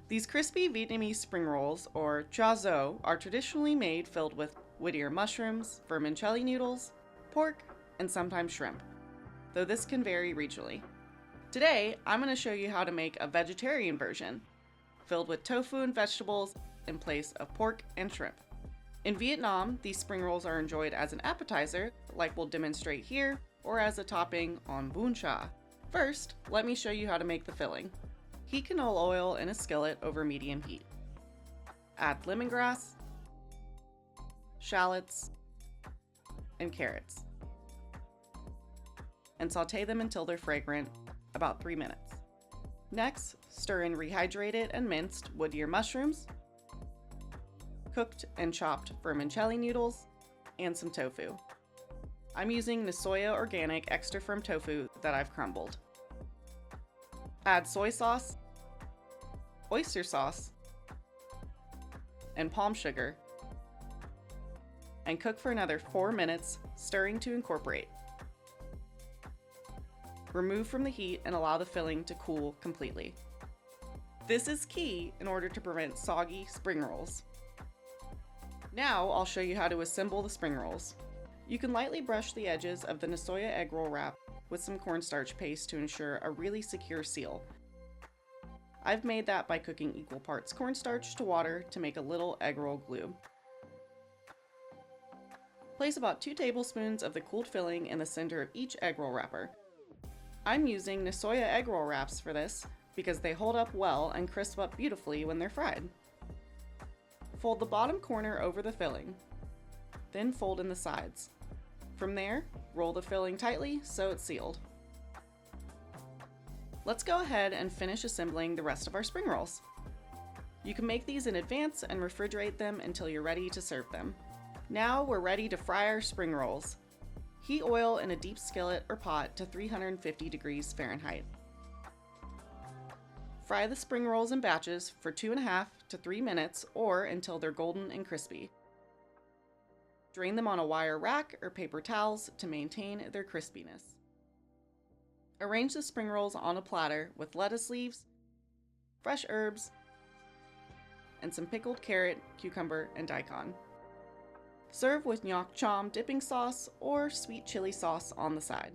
These crispy Vietnamese spring rolls, or chua zo, are traditionally made filled with Whittier mushrooms, vermicelli noodles, pork, and sometimes shrimp, though this can vary regionally. Today, I'm going to show you how to make a vegetarian version, filled with tofu and vegetables in place of pork and shrimp. In Vietnam, these spring rolls are enjoyed as an appetizer, like we'll demonstrate here, or as a topping on bún chả. First, let me show you how to make the filling. Heat canola oil in a skillet over medium heat. Add lemongrass, shallots, and carrots, and saute them until they're fragrant, about 3 minutes. Next, stir in rehydrated and minced Whittier mushrooms, cooked and chopped vermicelli noodles, and some tofu. I'm using the soya organic extra firm tofu that I've crumbled. Add soy sauce, oyster sauce, and palm sugar, and cook for another 4 minutes, stirring to incorporate. Remove from the heat and allow the filling to cool completely. This is key in order to prevent soggy spring rolls. Now I'll show you how to assemble the spring rolls. You can lightly brush the edges of the Nasoya egg roll wrap with some cornstarch paste to ensure a really secure seal. I've made that by cooking equal parts cornstarch to water to make a little egg roll glue. Place about 2 tablespoons of the cooled filling in the center of each egg roll wrapper. I'm using Nasoya egg roll wraps for this because they hold up well and crisp up beautifully when they're fried. Fold the bottom corner over the filling, then fold in the sides. From there, roll the filling tightly so it's sealed. Let's go ahead and finish assembling the rest of our spring rolls. You can make these in advance and refrigerate them until you're ready to serve them. Now we're ready to fry our spring rolls. Heat oil in a deep skillet or pot to 350 degrees Fahrenheit. Fry the spring rolls in batches for 2.5 to 3 minutes or until they're golden and crispy. Drain them on a wire rack or paper towels to maintain their crispiness. Arrange the spring rolls on a platter with lettuce leaves, fresh herbs, and some pickled carrot, cucumber, and daikon. Serve with ngoc cham dipping sauce or sweet chili sauce on the side.